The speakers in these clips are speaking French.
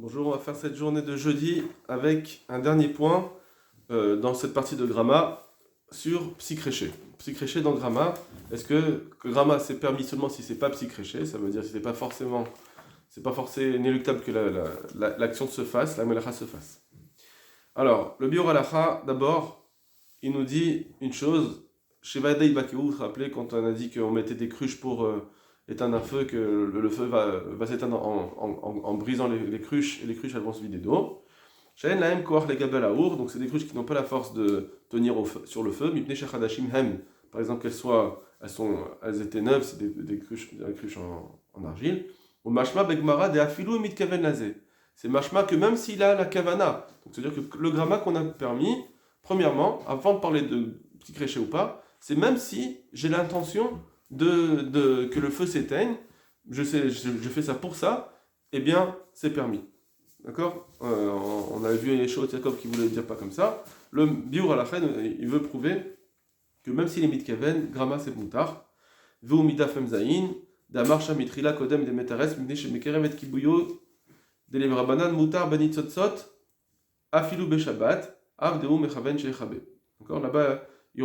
Bonjour, on va faire cette journée de jeudi avec un dernier point dans cette partie de Gramma sur psychréché. Psychréché dans Gramma, est-ce que Gramma c'est permis seulement si c'est pas psychréché? Ça veut dire si c'est pas forcément inéluctable que l'action se fasse, la melacha se fasse. Alors, le biur halacha, d'abord, il nous dit une chose. Chez Vadei Bakéou, vous vous rappelez quand on a dit qu'on mettait des cruches pour éteindre un feu, que le feu va s'éteindre en brisant les cruches, et les cruches elles vont se vider d'eau. Chez Lahem Koach les Gabel Aour, donc c'est des cruches qui n'ont pas la force de tenir sur le feu. Mipne Shechadashim Hem, par exemple elles étaient neuves, c'est des cruches en argile. Ou Mashma Begmara de Afilou Mitkaven Lazé. C'est Mashma que même s'il a la kavana, donc c'est-à-dire que le gramma qu'on a permis, premièrement, avant de parler de petit créché ou pas, c'est même si j'ai l'intention que le feu s'éteigne, je fais ça pour ça, eh bien c'est permis. D'accord On avait vu les choses de Jacob qui voulait dire pas comme ça. Le Biur à la fin, il veut prouver que même s'il est mitkaven, gramma c'est moutar. Veu mida femzaïn, da marcha mitrila kodem de metares, migne chez mekerem et kibuyo, de levrabanan moutar benitzotzot, afilu beshabbat, av deu mechaven shechabe. D'accord Là-bas, il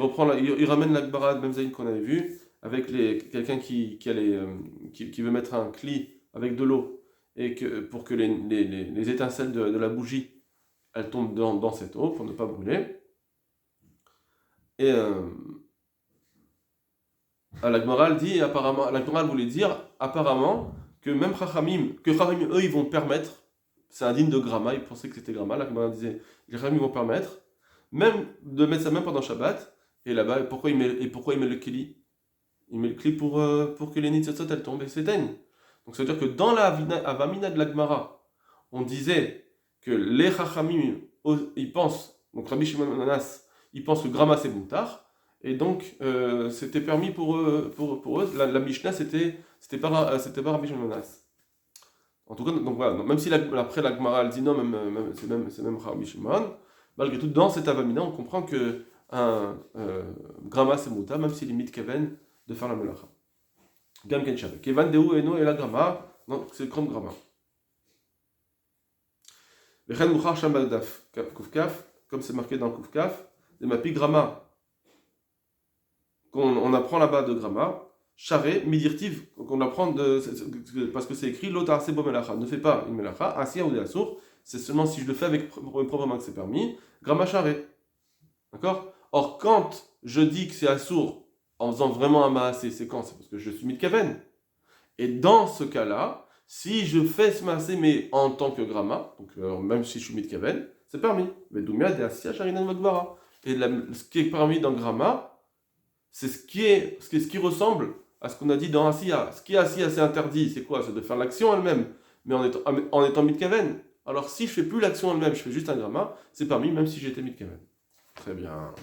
ramène la Gemara de Memzaïn qu'on avait vu, avec quelqu'un qui veut mettre un cli avec de l'eau, et pour que les étincelles de la bougie, elles tombent dans cette eau, pour ne pas brûler. Et la Gemara dit, apparemment, la Gemara voulait dire, apparemment, que même Chachamim, eux, ils vont permettre, c'est indigne de Gramma, ils pensaient que c'était Gramma, la Gemara disait, les Chachamim vont permettre, même de mettre ça même pendant Shabbat. Et là-bas, pourquoi il met le kli? Il met le kli pour que les nitzotzot elles tombent et s'éteignent. Donc ça veut dire que dans la Avamina de la Gemara, on disait que les Chachamim, ils pensent, donc Rabbi Shimon Anas, ils pensent que Gramma c'est Moutar, et donc c'était permis pour eux. La Mishnah c'était pas Rabbi Shimon Anas. En tout cas, donc voilà, donc même si après la Gemara elle dit non, c'est même Rabbi Shimon, malgré tout, dans cette Avamina, on comprend que un Gramma c'est Moutar, même s'il est mitkaven de faire la melacha. Gam ken shavek. Kevan deu eno et la Gramma, non, c'est comme Gramma. Vechen muchar sham baldaf, kufkaf, comme c'est marqué dans kufkaf, de ma pi Gramma, qu'on apprend là-bas de Gramma, charé, midirtiv, qu'on apprend parce que c'est écrit l'autre arse bo melacha, ne fais pas une melacha, assia ou de assour, c'est seulement si je le fais avec proprement que c'est permis, Gramma charé. D'accord? Or, quand je dis que c'est assour en faisant vraiment un maasé, c'est quand? C'est parce que je suis mitkaven. Et dans ce cas-là, si je fais ce maasé, mais en tant que gramma, donc même si je suis mitkaven, c'est permis. Mais doumia de assia sharinan magvara. Et ce qui est permis dans gramma, c'est ce qui ressemble à ce qu'on a dit dans assia. Ce qui est assia, c'est interdit, c'est quoi? C'est de faire l'action elle-même, mais en étant mitkaven. Alors si je fais plus l'action elle-même, je fais juste un gramma, c'est permis même si j'étais mitkaven. Très bien.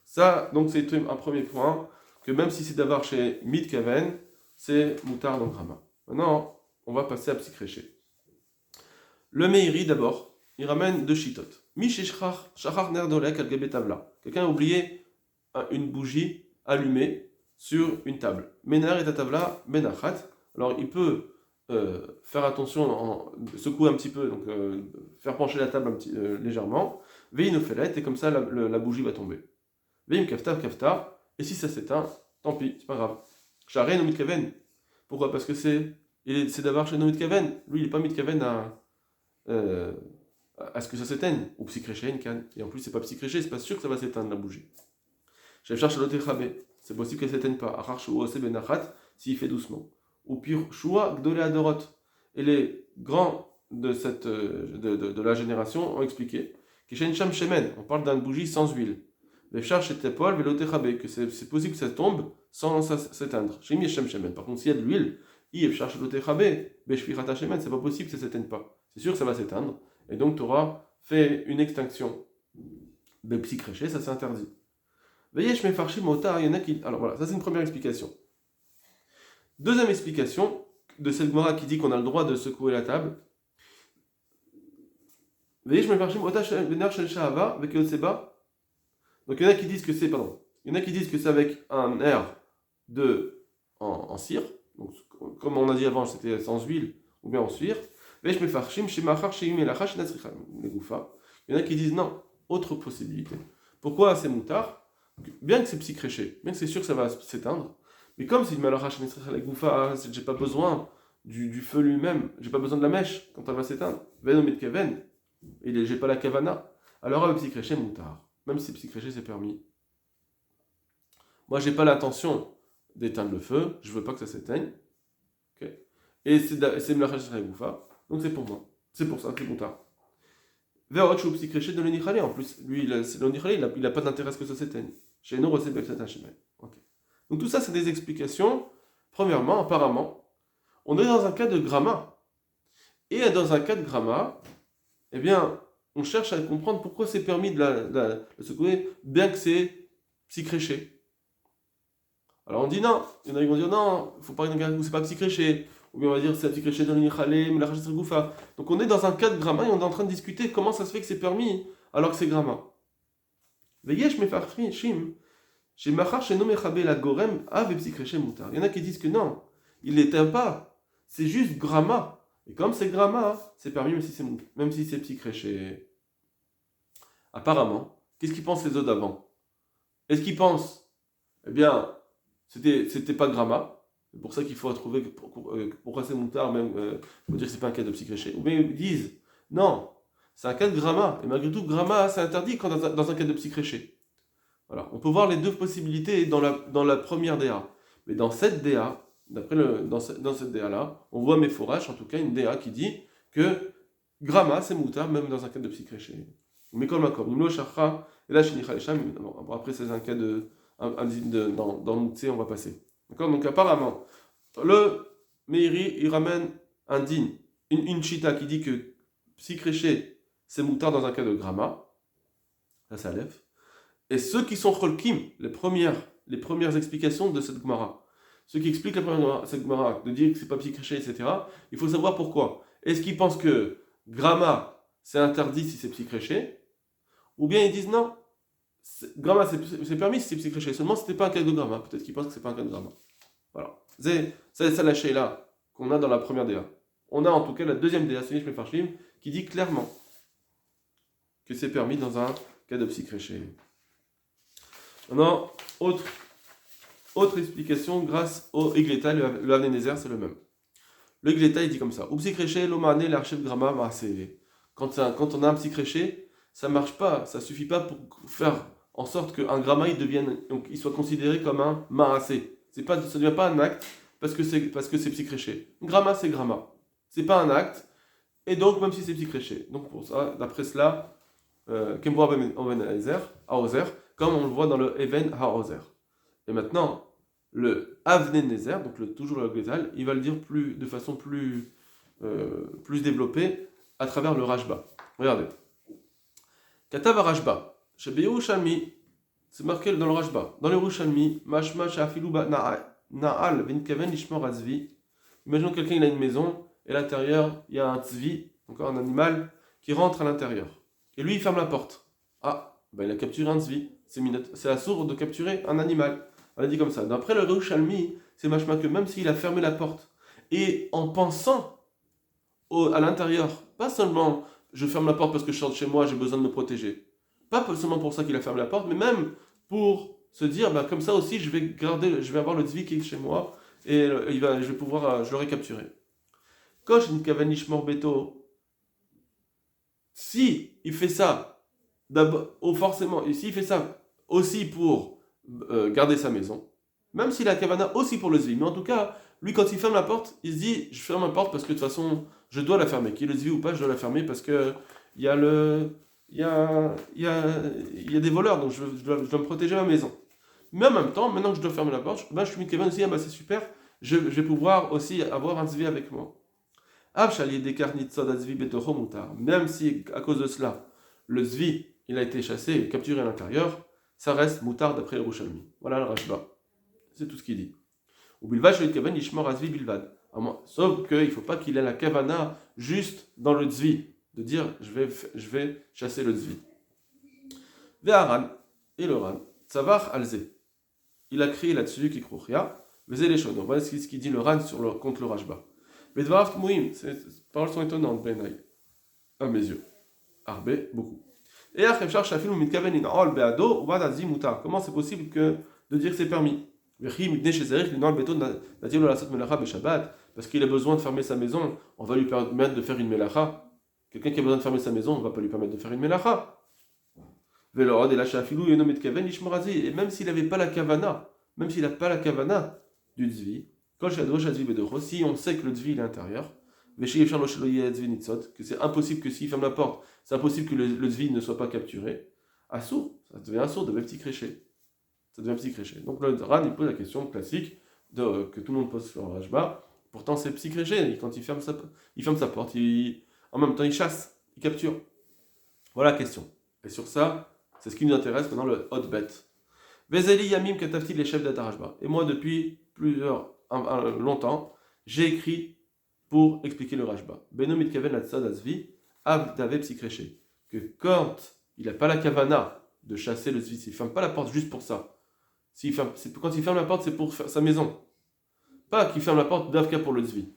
Ça, donc c'est un premier point, que même si c'est d'avoir chez mitkaven, c'est moutar dans Gramma. Maintenant, on va passer à psychréché. Le Meiri d'abord, il ramène deux chitotes. Mi shachar ner dolek al gabe tavla. Quelqu'un a oublié une bougie allumée sur une table. Menar et tavla menachat. Alors il peut faire attention, secouer un petit peu, donc faire pencher la table légèrement. Veinofelet, et comme ça la bougie va tomber. Veim kafta, et si ça s'éteint, tant pis, c'est pas grave. Sharen ou mitkaven. Pourquoi? Parce que c'est d'avoir chez nous mitkaven. Lui, il n'est pas mitkaven à ce que ça s'éteigne. Ou psychréché, une canne. Et en plus, c'est pas psychréché, c'est pas sûr que ça va s'éteindre la bougie. Chef cherche l'otechabe. C'est possible qu'elle s'éteigne pas. Achar shou ose benachat, s'il fait doucement. Ou pire, shua gdole adorot. Et les grands de la génération ont expliqué. Kishen sham shemen. On parle d'une bougie sans huile. Les charges et épaules, vélotéchabé, que c'est possible que ça tombe sans s'éteindre. Chez Mieshem Shemen. Par contre, s'il y a de l'huile, il charge l'otéchabé, Beshvirata Shemen, c'est pas possible que ça s'éteigne pas. C'est sûr que ça va s'éteindre. Et donc, tu auras fait une extinction. De psychréché, ça c'est interdit. Veyesh mefarshim mota, il y en a qui. Alors voilà, ça c'est une première explication. Deuxième explication de cette Gemara qui dit qu'on a le droit de secouer la table. Veyesh mefarshim mota venar shel shahava, vekeotseba. Donc il y en a qui disent que c'est avec un air en cire, donc comme on a dit avant c'était sans huile ou bien en cire. Vesh mefarshim shemachar sheim melacha shenatzricha legoufa. Il y en a qui disent non, autre possibilité. Pourquoi c'est moutar? Bien que c'est psychréché, bien que c'est sûr que ça va s'éteindre, mais comme c'est une melacha shenatzricha legoufa, j'ai pas besoin du feu lui-même, j'ai pas besoin de la mèche quand elle va s'éteindre. Venom et keven, et j'ai pas la kavana. Alors avec psychréché moutar, même si psychréché c'est permis. Moi j'ai pas l'intention d'éteindre le feu, je veux pas que ça s'éteigne. Okay. Et c'est melacha shenatzricha legoufa, donc c'est pour moi. C'est pour ça que c'est moutar. Vers autre chose psychréché de l'onichale, en plus, lui, l'onichale, il a pas d'intérêt à ce que ça s'éteigne. Chez nous, c'est Befsat Hashemel. Donc tout ça, c'est des explications. Premièrement, apparemment, on est dans un cas de gramma. Et dans un cas de gramma, eh bien, on cherche à comprendre pourquoi c'est permis de secouer, bien que c'est psychréché. Alors on dit non. Il y en a qui vont dire non, il faut parler d'un cas où c'est pas psychréché. Ou bien on va dire c'est psychréché dans l'inichale, mais la rachas goufa. Donc on est dans un cas de gramma et on est en train de discuter comment ça se fait que c'est permis alors que c'est gramma. Veyesh mefarshim. Chez Machar, chez Nomechabé, la Gorem, Ave Psychréché Moutar. Il y en a qui disent que non, il l'éteint pas, c'est juste gramma. Et comme c'est gramma, c'est permis même si c'est Psychréché. Apparemment, qu'est-ce qu'ils pensent les autres d'avant? Est-ce qu'ils pensent, eh bien, c'était pas gramma, c'est pour ça qu'il faut trouver pourquoi c'est Moutar, même, faut dire que c'est pas un cas de Psychréché. Ou bien ils disent, non, c'est un cas de gramma, et malgré tout, gramma, c'est interdit quand dans un cas de Psychréché. Voilà. On peut voir les deux possibilités dans la première DA. Mais dans cette DA, dans cette DA-là, on voit Mephorash, en tout cas une DA qui dit que Gramma, c'est moutar, même dans un cas de psychréché. Mais comme Nimlo Shachra, et là, après, c'est un cas dans Moutse, on va passer. D'accord? Donc apparemment, le Meiri, il ramène un din, une chita qui dit que psychréché, c'est moutar dans un cas de Gramma. Là, ça lève. Et ceux qui sont cholkim, les premières explications de cette Gemara, ceux qui expliquent cette Gemara, de dire que c'est pas psychréché, etc., il faut savoir pourquoi. Est-ce qu'ils pensent que gramma, c'est interdit si c'est psychréché? Ou bien ils disent non, gramma, c'est permis si c'est psychréché, seulement c'était pas un cas de gramma. Peut-être qu'ils pensent que c'est pas un cas de gramma. Voilà. C'est ça la sheila qu'on a dans la première DA. On a en tout cas la deuxième DA, Sonish Mefarshim, qui dit clairement que c'est permis dans un cas de psychréché. Maintenant, autre explication grâce au Egleta, le Avnenezer, c'est le même. Le Egleta, il dit comme ça. Upsikréché, l'omane, l'archive gramma, maasévé. Quand on a un psychréché, ça marche pas, ça suffit pas pour faire en sorte qu'un gramma il soit considéré comme un maasé. Ça ne devient pas un acte parce que c'est psychréché. Gramma, c'est gramma. C'est pas un acte, et donc même si c'est psychréché. Donc pour ça, d'après cela, Kembo Aozer, comme on le voit dans le Even Haozer. Et maintenant, le Avnenezer, donc toujours le Gletal, il va le dire de façon plus développée à travers le Rashba. Regardez. Katav Rashba, chez Yerushalmi, c'est marqué dans le Rashba. Dans le Yerushalmi, Mashma Shafiluba Na'al Vinkaven Ishmor Azvi. Imaginons quelqu'un il a une maison, et à l'intérieur, il y a un tzvi, encore un animal, qui rentre à l'intérieur. Et lui, il ferme la porte. Ah, il a capturé un tzvi. C'est assourd de capturer un animal. On a dit comme ça. D'après le Yerushalmi, c'est machma que même s'il a fermé la porte, et en pensant à l'intérieur, pas seulement je ferme la porte parce que je sors de chez moi, j'ai besoin de me protéger. Pas seulement pour ça qu'il a fermé la porte, mais même pour se dire, comme ça aussi, je vais avoir le tzvi qui est chez moi, et je l'aurai capturé. Kosh Nikavanish Morbeto, si il fait ça, forcément, et s'il fait ça aussi pour garder sa maison, même s'il a kavana aussi pour le zvi, mais en tout cas, lui quand il ferme la porte, il se dit, je ferme la porte parce que de toute façon, je dois la fermer, qu'il y ait le zvi ou pas, je dois la fermer parce que il y a des voleurs, donc je dois me protéger ma maison. Mais en même temps, maintenant que je dois fermer la porte, je suis Kevin aussi, c'est super, je vais pouvoir aussi avoir un zvi avec moi. Même si à cause de cela, le zvi, il a été chassé, capturé à l'intérieur, ça reste moutard d'après Yerushalmi. Voilà le Rashba. C'est tout ce qu'il dit. Sauf qu'il ne faut pas qu'il ait la kavana juste dans le tzvi, de dire je vais chasser le tzvi. Ve'aran, et le ran, tsavar alze. Il a crié là-dessus, qui krouchia, vezé les chodon. Voilà ce qu'il dit le ran contre le Rashba. Mais Dvarav Tmouim, ces paroles sont étonnantes, Benai, à mes yeux. Arbe, beaucoup. Et Achefchar Shafil ou Mitkaven In'ol Beado ou Badazi Mutar. Comment c'est possible de dire que c'est permis? Parce qu'il a besoin de fermer sa maison, on va lui permettre de faire une melacha. Quelqu'un qui a besoin de fermer sa maison, on ne va pas lui permettre de faire une melacha. Et même s'il n'avait pas la kavana, même s'il n'a pas la kavana du tzvi, si on sait que le tzvi est à l'intérieur, que c'est impossible que s'il ferme la porte, c'est impossible que le tzvi ne soit pas capturé, assourd, ça devient assourd, devient petit créché. Ça devient psychréché. Donc le Ran, il pose la question classique que tout le monde pose sur le Rajba. Pourtant, c'est psychréché. Quand il ferme sa porte, en même temps, il chasse, il capture. Voilà la question. Et sur ça, c'est ce qui nous intéresse maintenant, le hot bet. Vezeli Yamim Katafti, les chefs d'Atarajba. Et moi, depuis longtemps, j'ai écrit pour expliquer le Rajba. Beno Mitkaven Latsad Azvi, Avdave psychréché. Que quand il n'a pas la kavana de chasser le tzvi, s'il ne ferme pas la porte juste pour ça, quand il ferme la porte, c'est pour faire sa maison. Pas qu'il ferme la porte d'Avka pour le tzvi.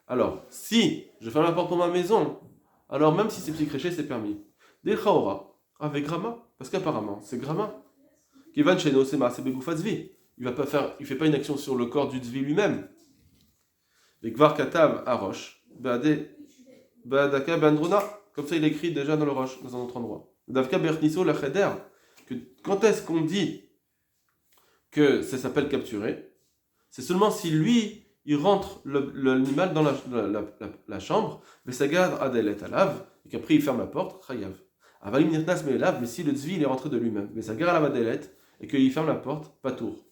Alors, si je ferme la porte pour ma maison, alors même si c'est psychréché, c'est permis. Des chaora, avec grama, parce qu'apparemment, c'est grama. Kivan sheno sema, c'est begoufa tzvi. Il fait pas une action sur le corps du tzvi lui-même. Et kvar katav à roche, badaka bandruna, comme ça il écrit déjà dans le roche, dans un autre endroit. Davka berniso la cheder, que quand est-ce qu'on dit que ça s'appelle capturer, c'est seulement si lui, il rentre l'animal dans la chambre, mais ça garde Adelet alav, et qu'après il ferme la porte, chayav. Avalim nirnas me lav, mais si le tzvi il est rentré de lui-même, mais ça garde Adelet, et qu'il ferme la porte, pas tour.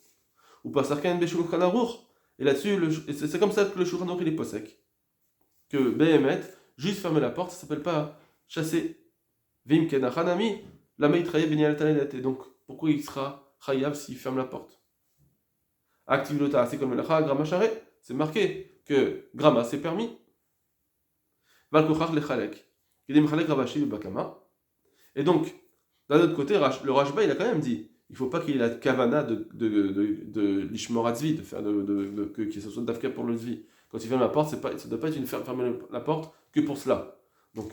Ou pas sarkan beshulchan aruch, et là-dessus, c'est comme ça que le shulchan aruch il est posek. Que Behemet, juste fermer la porte, ça s'appelle pas chasser. Vim kenachanami, la meitraye benial tanedet, et donc pourquoi il sera chayav s'il ferme la porte? Activlota, c'est comme le grama charé, c'est marqué que grama c'est permis. Valkochach lechalek, kedim chalek ravashi le bakama. Et donc, d'un autre côté, le Rashba il a quand même dit, il ne faut pas qu'il ait la kavana de l'ishmoratzvi, de faire que ce soit d'afka pour le zvi. Quand il ferme la porte, ça ne doit pas être fermer la porte que pour cela. Donc,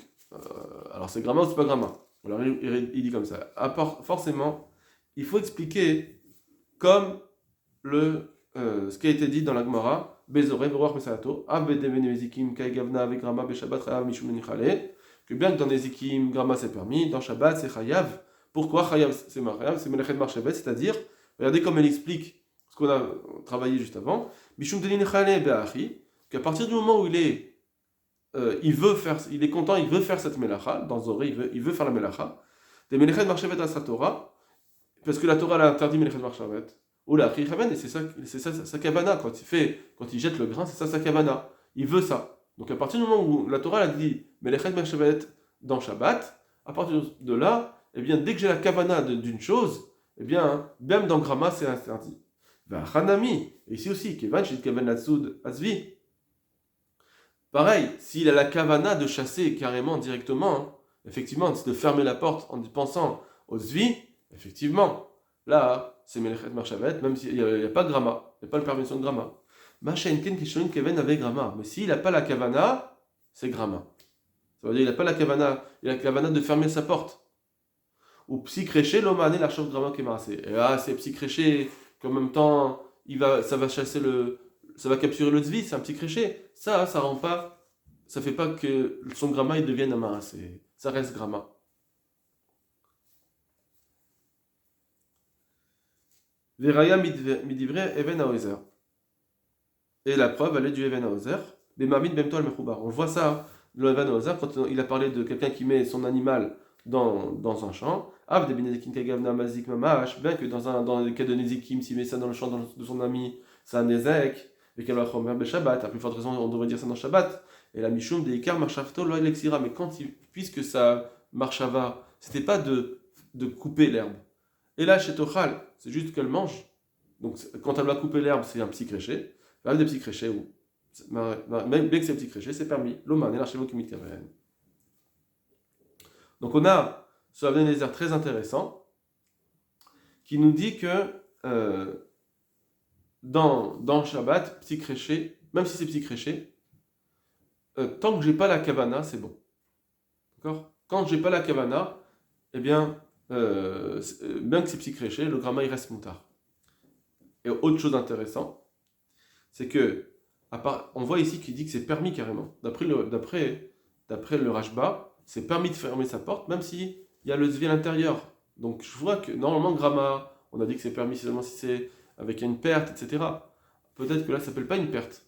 alors c'est grama ou c'est pas grama? Alors il dit comme ça. Forcément, il faut expliquer comme ce qui a été dit dans la Gemara, Bezore, Beroach Mesato, Abedevene Zikim, Kaigavna, avec Grama, Beshabbat, Chayav, Mishum Nichale, que bien que dans les Zikim, Grama c'est permis, dans Shabbat c'est Chayav. Pourquoi Chayav c'est Chayav? C'est Melechet Marchevet, c'est-à-dire, regardez comme elle explique ce qu'on a travaillé juste avant, Mishum Nichale, Be'achi, qu'à partir du moment où il est content, il veut faire cette melacha, dans Zoré, il veut faire la melacha, des Melechet Marchevet à sa Torah, parce que la Torah l'a interdit Melechet Marchevet. Ou la et c'est ça sa kavana. Quand il jette le grain, c'est ça sa kavana. Il veut ça. Donc à partir du moment où la Torah a dit Melechet Marchevet dans Shabbat, à partir de là, eh bien, dès que j'ai la kavana d'une chose, eh bien, même dans Grama, c'est interdit. Hanami, et ici aussi, Kevan Shit Kaven Latsud Azvi. Pareil, s'il a la kavana de chasser carrément, directement, effectivement, de fermer la porte en pensant au Zvi, effectivement, là, c'est Melechet Marchevet, même s'il n'y a pas de grama, il n'y a pas la permission de grama. Machenken Kishonin Keven avec grama. Mais s'il n'a pas la kavana, c'est grama. Ça veut dire qu'il n'a pas la kavana, il a la kavana de fermer sa porte. Ou psychréché, l'omane, la chauve grama kemase. Et là, c'est psychréché, qu'en même temps, ça va chasser ça va capturer le tzvi, c'est un psychréché. Ça rend pas, ça fait pas que son grama il devienne amarasé. Ça reste grama. Veraya midivre even haozer. Et la preuve, elle est du even haozer. Mais mamid bemto al mechoubar. On voit ça dans le even haozer quand il a parlé de quelqu'un qui met son animal dans un champ. Av de benezikin kagavna mazik mamash. Bien que dans le cas de nezikim, s'il met ça dans le champ de son ami, c'est un nezek. Et qu'elle va chomer beshabbat. À plus forte raison, on devrait dire ça dans Shabbat. Et la mishum de ikar marchavto lo elexira. Mais puisque sa marchava, c'était pas de couper l'herbe. Et là, chez Tochal, c'est juste qu'elle mange. Donc, quand elle va couper l'herbe, c'est un petit créché. Même des petits créchés, même bien que c'est un petit créché, c'est permis. L'oman et l'archivo qui mitkaven. Donc, on a ce Avnezer très intéressant qui nous dit que dans Shabbat, petit créché, même si c'est petit créché, tant que j'ai pas la kavana, c'est bon. D'accord? Quand j'ai pas la kavana, eh bien, bien que c'est psychréché, le gramma il reste moutard. Et autre chose intéressante, c'est que, on voit ici qu'il dit que c'est permis carrément. D'après le Rashba, c'est permis de fermer sa porte, même s'il y a le zvi à l'intérieur. Donc je vois que normalement, gramma, on a dit que c'est permis seulement si c'est avec une perte, etc. Peut-être que là, ça s'appelle pas une perte.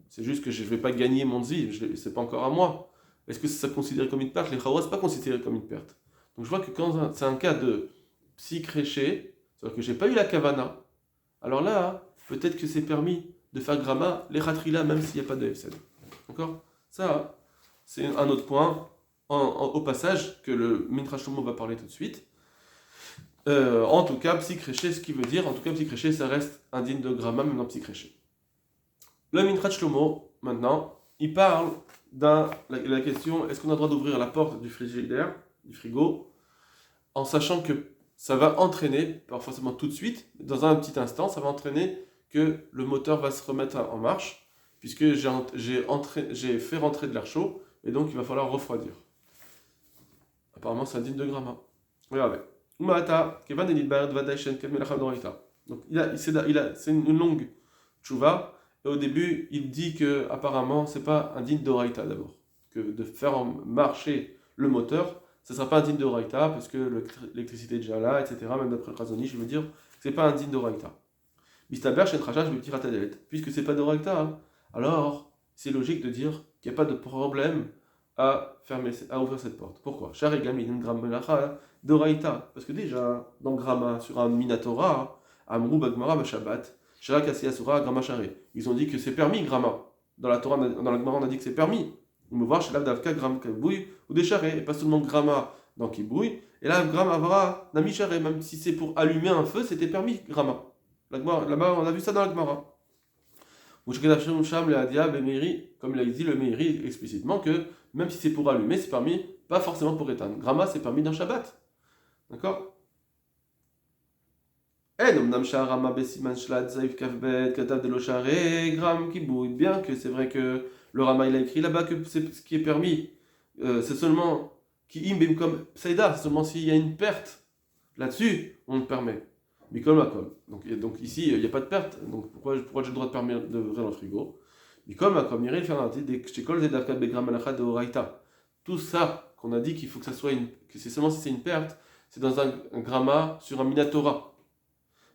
C'est juste que je ne vais pas gagner mon zvi, c'est pas encore à moi. Est-ce que c'est considéré comme une perte? Les chawas, c'est pas considéré comme une perte. Donc je vois que quand c'est un cas de psychréché, c'est-à-dire que j'ai pas eu la kavana, alors là, peut-être que c'est permis de faire gramma, les ratrila, même s'il n'y a pas de FSD. D'accord? Ça, c'est un autre point au passage que le Midrash Shlomo va parler tout de suite. En tout cas, psychréché, ce qui veut dire, en tout cas, psychréché, ça reste indigne de gramma, même dans psychréché. Le Midrash Shlomo, maintenant, il parle la question, est-ce qu'on a le droit d'ouvrir la porte du frigidaire, du frigo, en sachant que ça va entraîner, pas forcément tout de suite, dans un petit instant, ça va entraîner que le moteur va se remettre en marche, puisque j'ai fait rentrer de l'air chaud, et donc il va falloir refroidir. Apparemment, c'est indigne de gramma. Regardez. Donc, c'est une longue tchouva, et au début, il dit que apparemment, c'est pas indigne d'oraita d'abord, que de faire marcher le moteur, ce ne sera pas indigne d'oraita, parce que l'électricité est déjà là, etc. Même d'après le Razoni, je veux dire que c'est pas indigne d'oraita. Mistaber, chez Tracha, je vais tirer ta delette. Puisque c'est pas d'oraita, hein, alors c'est logique de dire qu'il n'y a pas de problème à ouvrir cette porte. Pourquoi? D'oraita. Parce que déjà, dans Gramma, sur un Minatora, Amrou Bagmara Bashabat, Shara Asura Gramma Share. Ils ont dit que c'est permis, Gramma. Dans la Torah, dans la Gemara, on a dit que c'est permis. On me voir chez l'Avdavka, Gram Kibouy ou des charrés, et pas seulement Gramma dans Kibouy. Et là, Gramma Avra, Nami Charé, même si c'est pour allumer un feu, c'était permis, Gramma. Là-bas, on a vu ça dans la Gemara. Comme il a dit le Meiri explicitement, que même si c'est pour allumer, c'est permis, pas forcément pour éteindre. Gramma, c'est permis dans Shabbat. D'accord? Bien que c'est vrai que le Rama il a écrit là-bas que c'est ce qui est permis, c'est seulement qui imbim comme Saïda, c'est seulement s'il y a une perte là-dessus, on le permet. Mikol Makom. Donc ici, il n'y a pas de perte, donc pourquoi j'ai le droit de permettre d'ouvrir le frigo? Mikol Makom, il fait un des Kshekol Zedavka Begram Alacha de Oraita. Tout ça qu'on a dit qu'il faut que ça soit que c'est seulement si c'est une perte, c'est dans un gramma sur un Minatora.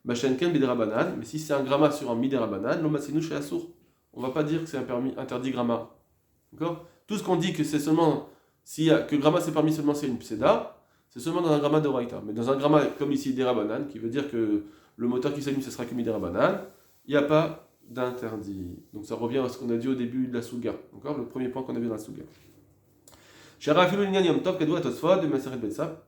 Bashenken Bidrabanan, mais si c'est un gramma sur un Miderabanan, l'Omasinu chez Assour. On ne va pas dire que c'est un permis interdit gramma. D'accord? Tout ce qu'on dit que c'est seulement que gramma c'est permis seulement si c'est une pseda, c'est seulement dans un gramma de Raïta. Mais dans un gramma comme ici Derabanan, qui veut dire que le moteur qui s'allume ce sera que Miderabanan, il n'y a pas d'interdit. Donc ça revient à ce qu'on a dit au début de la Souga. D'accord? Le premier point qu'on a vu dans la Souga.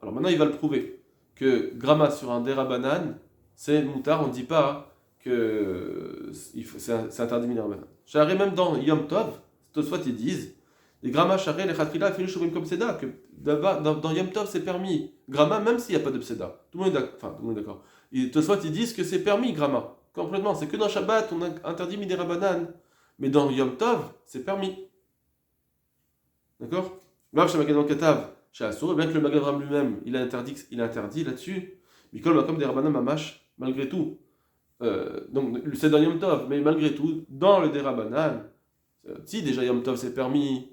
Alors maintenant il va le prouver que gramma sur un Derabanan, c'est moutard, on ne dit pas que c'est interdit Miderabanan. J'arrive même dans Yom Tov, Tosfot ils disent, les gramma charé, les chatrila, fait le shuvim comme pseda, que dans Yom Tov c'est permis, gramma même s'il n'y a pas de pseda. Tout le monde est d'accord. Tosfot ils disent que c'est permis gramma, complètement, c'est que dans Shabbat on a interdit Miderabanan, mais dans Yom Tov c'est permis. D'accord? Bien que le Magadram lui-même, il a interdit là-dessus, mais comme des Rabbanan Mamash, malgré tout. Donc c'est dans Yom Tov, mais malgré tout, dans le Derabanan, si déjà Yom Tov c'est permis,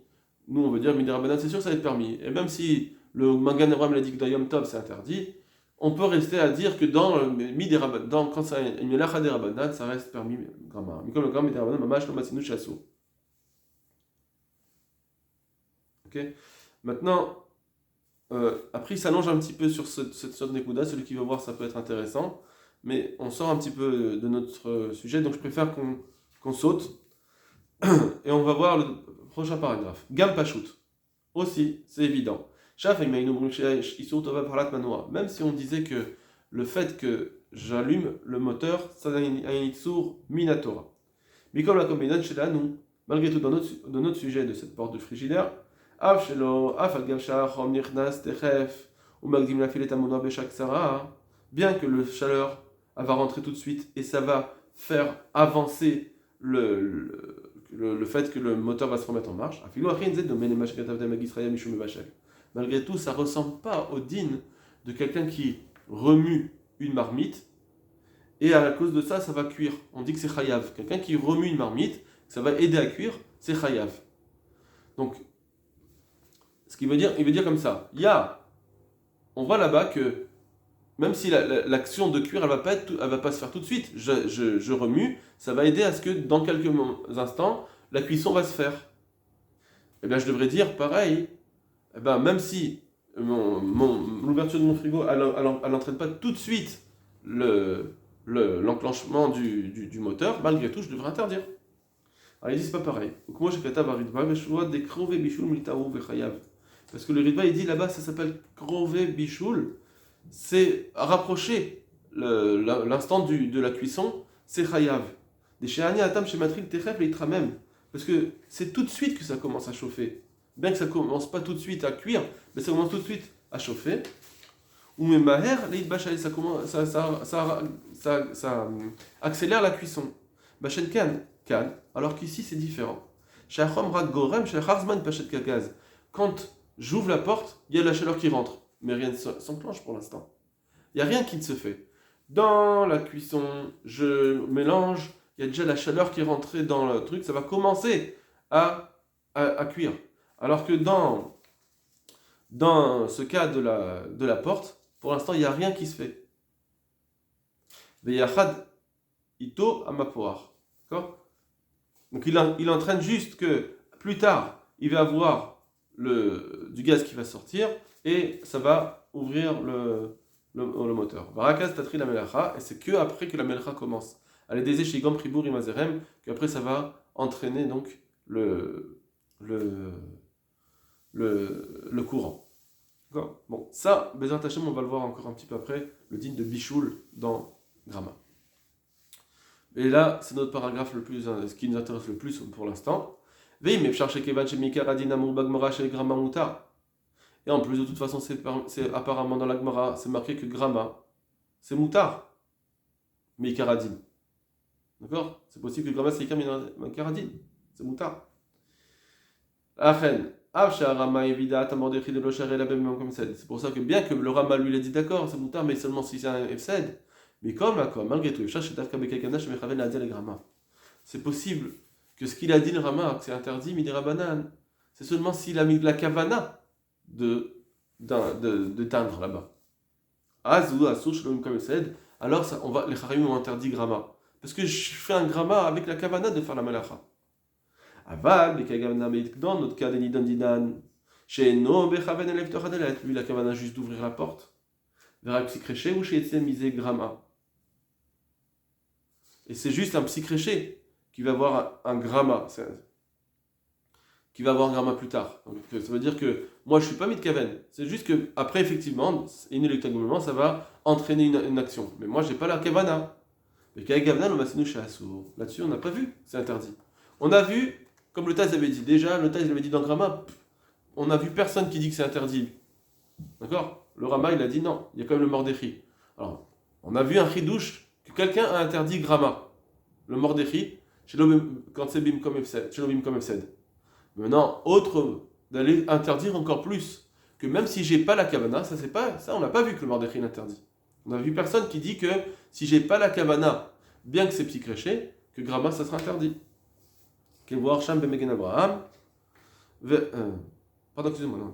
nous on veut dire Miderabanan c'est sûr que ça va être permis. Et même si le Magan Avraham l'a dit que dans Yom Tov c'est interdit, on peut rester à dire que dans le Miderabanan, quand c'est une Melacha Derabanan, ça reste permis Gramma. Mais comme le Gramma Miderabanan Mamash, le Matsinu Chasso. Ok? Maintenant, après il s'allonge un petit peu sur cette sorte d'Ekuda, celui qui veut voir ça peut être intéressant, mais on sort un petit peu de notre sujet, donc je préfère qu'on saute, et on va voir le prochain paragraphe. Gam Pashut, aussi, c'est évident. Même si on disait que le fait que j'allume le moteur, ça a un Yitzur Minatora. Mais comme la combinaison chez nous, malgré tout dans notre sujet de cette porte de frigidaire, bien que le chaleur va rentrer tout de suite et ça va faire avancer le fait que le moteur va se remettre en marche. Malgré tout, ça ne ressemble pas au din de quelqu'un qui remue une marmite et à cause de ça, ça va cuire. On dit que c'est chayav. Quelqu'un qui remue une marmite, ça va aider à cuire, c'est chayav. Donc, ce qu'il veut dire, il veut dire comme ça. On voit là-bas que même si l'action de cuire, elle va pas se faire tout de suite, je remue, ça va aider à ce que dans quelques instants, la cuisson va se faire. Eh bien, je devrais dire pareil. Eh bien, même si l'ouverture de mon frigo, elle n'entraîne pas tout de suite l'enclenchement du moteur, malgré tout, je devrais interdire. Alors, il dit c'est pas pareil. Parce que le Ritva, il dit là-bas, ça s'appelle Krové Bichoul, c'est rapprocher l'instant de la cuisson, c'est Chayav. Des Sheani Atam Shematril Techef et Itramem. Parce que c'est tout de suite que ça commence à chauffer. Bien que ça commence pas tout de suite à cuire, mais ça commence tout de suite à chauffer. Ou même Maher, ça accélère la cuisson. Bachen Kan, alors qu'ici c'est différent. Quand j'ouvre la porte, il y a de la chaleur qui rentre, mais rien ne s'enclenche pour l'instant. Il n'y a rien qui ne se fait. Dans la cuisson, je mélange, il y a déjà la chaleur qui est rentrée dans le truc, ça va commencer à cuire. Alors que dans ce cas de la porte, pour l'instant, il n'y a rien qui se fait. Veyachad ito amapoar. D'accord ? Donc il entraîne juste que plus tard, il va avoir du gaz qui va sortir et ça va ouvrir le moteur. Varakaz tatri la melacha, et c'est que après que la melacha commence. Allez des shigam pribur imazerem, qu'après ça va entraîner donc le courant. D'accord ? Bon, ça, Bezrat Hashem, on va le voir encore un petit peu après, le din de Bichoul dans Gramma. Et là, c'est notre paragraphe ce qui nous intéresse le plus pour l'instant. Et en plus, de toute façon, c'est apparemment dans la Gemara, c'est marqué que Gramma, c'est Moutar. Mikaradin. D'accord ? C'est possible que Gramma, c'est Mikaradin. C'est Moutar. Achen. C'est pour ça que bien que le Rama lui l'a dit d'accord, c'est Moutar, mais seulement si c'est un Efsed. Mais malgré tout, c'est possible que ce qu'il a dit le Rama, que c'est interdit, mais il dira banane. C'est seulement s'il a mis la kavana de teindre là-bas. Alors les Charim ont interdit Gramma. Parce que je fais un Gramma avec la kavana de faire la malacha. Aval, dans notre cas, lui, la kavana juste d'ouvrir la porte. Verra psychréché ou chez misé Gramma. Et c'est juste un psychréché qui va avoir un Gramma. Qui va avoir un Gramma plus tard. Donc, ça veut dire que moi je ne suis pas mitkaven. C'est juste que après effectivement, inéluctablement, ça va entraîner une action. Mais moi je n'ai pas la kavana. Là-dessus on n'a pas vu, c'est interdit. On a vu, comme le Taz avait dit déjà, le Taz avait dit dans Gramma, on a vu personne qui dit que c'est interdit. D'accord ? Le Rama il a dit non, il y a quand même le Mordéchi. Alors, on a vu un chidouche que quelqu'un a interdit Gramma. Le Mordéchi, quand c'est bim comme Efsed. Maintenant, autre, d'aller interdire encore plus, que même si j'ai pas la kavana, ça on n'a pas vu que le Mordéchi l'interdit. On a vu personne qui dit que si j'ai pas la kavana, bien que c'est psychréché, que Gramma ça sera interdit. Kevoir Sham Bemegen Abraham, excusez-moi.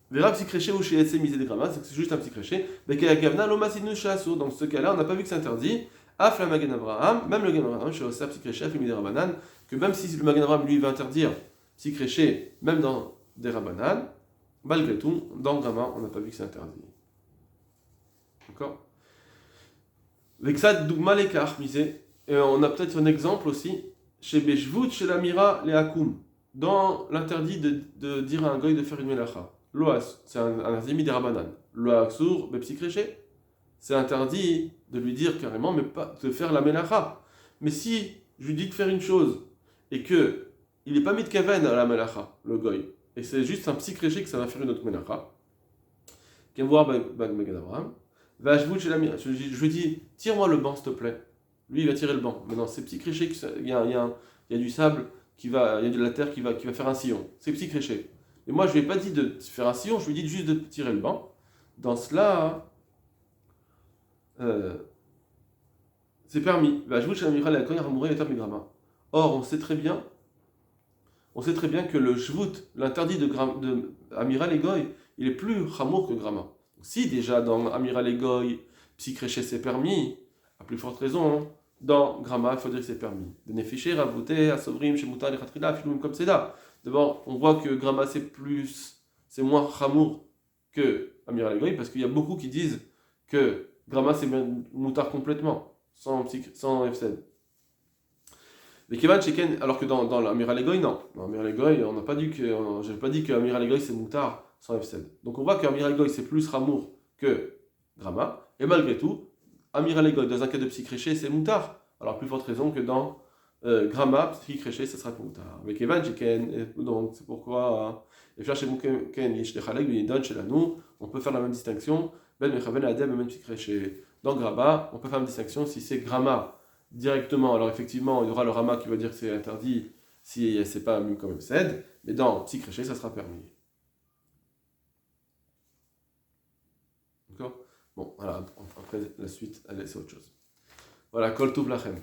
Verra psychréché ou chez Etsé misé de Gramma, c'est juste un psychréché. Dans ce cas-là, on n'a pas vu que c'est interdit. Af la Magen Abraham, même le Magen Abraham, chez Osa psychréché, Afimide Rabanan, que même si le Magen Abraham lui va interdire psychréché, même dans des Rabanan, malgré tout, dans Gramma, on n'a pas vu que c'est interdit. D'accord ? Vexat Dougma Lekar, misé. Et on a peut-être un exemple aussi, chez Bejvout, chez l'Amira, les Hakoum, dans l'interdit de dire à un goy de faire une melacha. Loas, c'est un interdit des Rabanan. Loaksur, bepsikréché, c'est interdit de lui dire carrément, mais pas de faire la melacha. Mais si je lui dis de faire une chose et que il n'est pas mis de kaven à la melacha, le goy, et c'est juste un psychréché que ça va faire une autre melacha, qu'est voir Magen Abraham, je lui dis, tire-moi le banc s'il te plaît. lui il va tirer le banc. Maintenant, c'est psychréché, il y a du sable, il y a de la terre qui va faire un sillon. C'est psychréché. Et moi, je lui ai pas dit de faire un sillon, je lui ai dit juste de tirer le banc. Dans cela, euh, c'est permis. Or, on sait très bien que le shvut, l'interdit de Amiral et Goy, il est plus chamour que Grama. Si déjà dans Amiral et Goy, psychréché c'est permis, à plus forte raison, hein, dans Grama, il faut dire que c'est permis. De Nefiché, Ravouté, Asovrim, Shemuta, Lechatrila, Filum comme Seda. D'abord, on voit que Grama c'est moins chamour que Amiral et Goy, parce qu'il y a beaucoup qui disent que Grama c'est moutard complètement, sans FSN. Mais Kevan Sheken, alors que dans l'Amiral Egoy, non. Dans l'Amiral Egoy, on n'a pas dit que, j'ai pas dit que Amiral Egoy c'est moutard sans FSN. Donc on voit qu'Amiral Egoy c'est plus Ramour que Grama, et malgré tout, Amiral Egoy dans un cas de psychréché c'est moutard. Alors plus forte raison que dans Grama, psychréché ça sera moutard. Mais Kevan Sheken, donc c'est pourquoi, et faire chez Mouken Yishtechalek, Yidon chez nous, on peut faire la même distinction, Ben Mechaven Adem, même psychréché. Dans Grama, on peut faire une distinction si c'est Grama directement, alors effectivement, il y aura le Rama qui va dire que c'est interdit si c'est pas mis comme cède, mais dans psychréché, ça sera permis. D'accord. Bon, voilà, après la suite, allez, c'est autre chose. Voilà, Kol Tov Lachem.